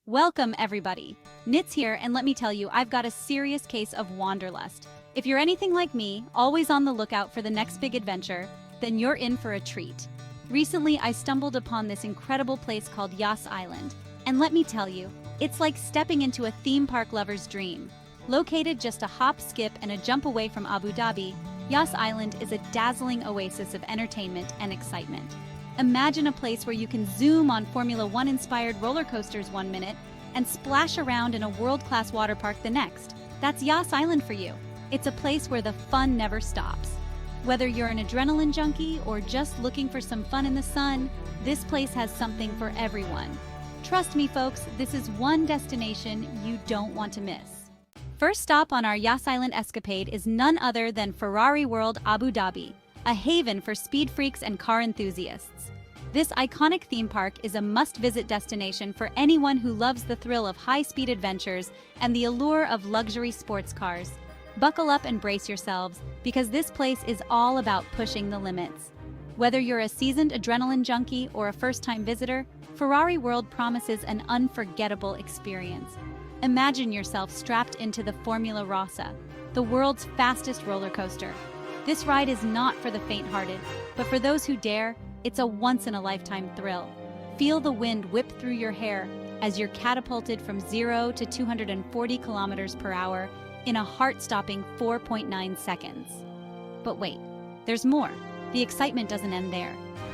Welcome, everybody. Nits here, and let me tell you, I've got a serious case of wanderlust. If you're anything like me, always on the lookout for the next big adventure, then you're in for a treat. Recently, I stumbled upon this incredible place called Yas Island, and let me tell you, it's like stepping into a theme park lover's dream. Located just a hop, skip, and a jump away from Abu Dhabi, Yas Island is a dazzling oasis of entertainment and excitement. Imagine a place where you can zoom on Formula One-inspired roller coasters one minute and splash around in a world-class water park the next. That's Yas Island for you. It's a place where the fun never stops. Whether you're an adrenaline junkie or just looking for some fun in the sun, this place has something for everyone. Trust me, folks, this is one destination you don't want to miss. First stop on our Yas Island escapade is none other than Ferrari World, Abu Dhabi, a haven for speed freaks and car enthusiasts. This iconic theme park is a must-visit destination for anyone who loves the thrill of high-speed adventures and the allure of luxury sports cars. Buckle up and brace yourselves, because this place is all about pushing the limits. Whether you're a seasoned adrenaline junkie or a first-time visitor, Ferrari World promises an unforgettable experience. Imagine yourself strapped into the Formula Rossa, the world's fastest roller coaster. This ride is not for the faint-hearted, but for those who dare, it's a once-in-a-lifetime thrill. Feel the wind whip through your hair as you're catapulted from 0 to 240 kilometers per hour in a heart-stopping 4.9 seconds. But wait, there's more. The excitement doesn't end there.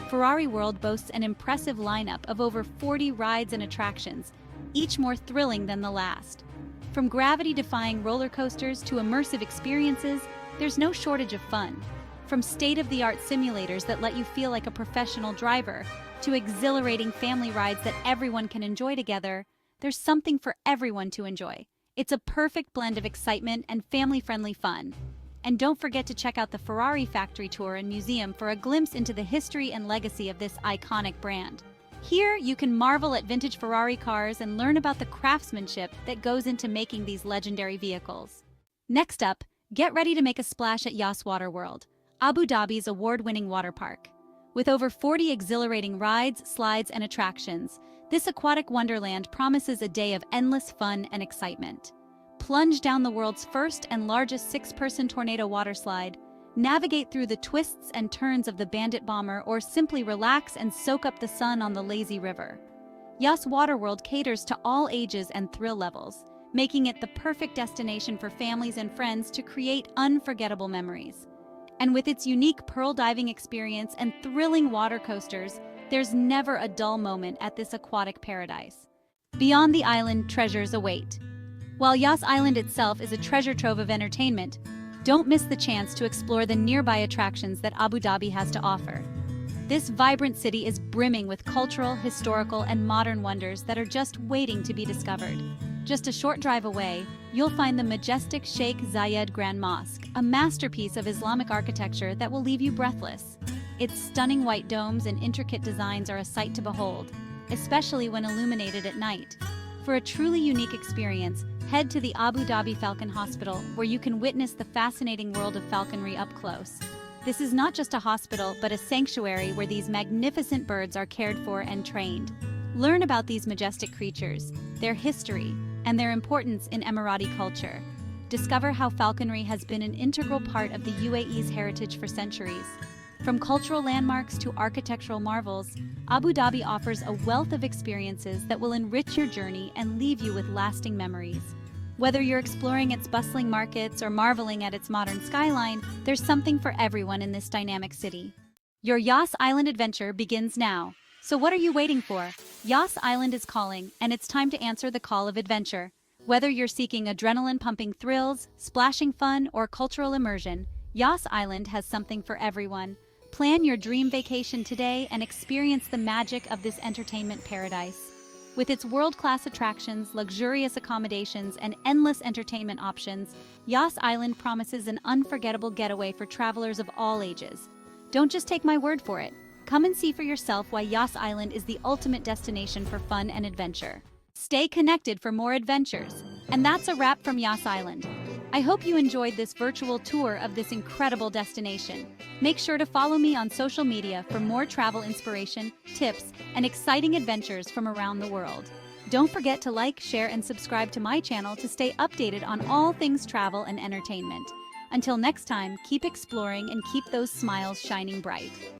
Ferrari World boasts an impressive lineup of over 40 rides and attractions, each more thrilling than the last. From gravity-defying roller coasters to immersive experiences, there's no shortage of fun. From state-of-the-art simulators that let you feel like a professional driver, to exhilarating family rides that everyone can enjoy together, there's something for everyone to enjoy. It's a perfect blend of excitement and family-friendly fun. And don't forget to check out the Ferrari factory tour and museum for a glimpse into the history and legacy of this iconic brand. Here, you can marvel at vintage Ferrari cars and learn about the craftsmanship that goes into making these legendary vehicles. Next up, get ready to make a splash at Yas Waterworld, Abu Dhabi's award-winning water park. With over 40 exhilarating rides, slides, and attractions, this aquatic wonderland promises a day of endless fun and excitement. Plunge down the world's first and largest six-person tornado water slide, navigate through the twists and turns of the Bandit Bomber, or simply relax and soak up the sun on the lazy river. Yas Waterworld caters to all ages and thrill levels, making it the perfect destination for families and friends to create unforgettable memories. And with its unique pearl diving experience and thrilling water coasters, there's never a dull moment at this aquatic paradise. Beyond the island, treasures await. While Yas Island itself is a treasure trove of entertainment, don't miss the chance to explore the nearby attractions that Abu Dhabi has to offer. This vibrant city is brimming with cultural, historical, and modern wonders that are just waiting to be discovered. Just a short drive away, you'll find the majestic Sheikh Zayed Grand Mosque, a masterpiece of Islamic architecture that will leave you breathless. Its stunning white domes and intricate designs are a sight to behold, especially when illuminated at night. For a truly unique experience, head to the Abu Dhabi Falcon Hospital, where you can witness the fascinating world of falconry up close. This is not just a hospital, but a sanctuary where these magnificent birds are cared for and trained. Learn about these majestic creatures, their history, and their importance in Emirati culture. Discover how falconry has been an integral part of the UAE's heritage for centuries. From cultural landmarks to architectural marvels, Abu Dhabi offers a wealth of experiences that will enrich your journey and leave you with lasting memories. Whether you're exploring its bustling markets or marveling at its modern skyline, there's something for everyone in this dynamic city. Your Yas Island adventure begins now. So what are you waiting for? Yas Island is calling, and it's time to answer the call of adventure. Whether you're seeking adrenaline-pumping thrills, splashing fun, or cultural immersion, Yas Island has something for everyone. Plan your dream vacation today and experience the magic of this entertainment paradise. With its world-class attractions, luxurious accommodations, and endless entertainment options, Yas Island promises an unforgettable getaway for travelers of all ages. Don't just take my word for it. Come and see for yourself why Yas Island is the ultimate destination for fun and adventure. Stay connected for more adventures. And that's a wrap from Yas Island. I hope you enjoyed this virtual tour of this incredible destination. Make sure to follow me on social media for more travel inspiration, tips, and exciting adventures from around the world. Don't forget to like, share, and subscribe to my channel to stay updated on all things travel and entertainment. Until next time, keep exploring and keep those smiles shining bright.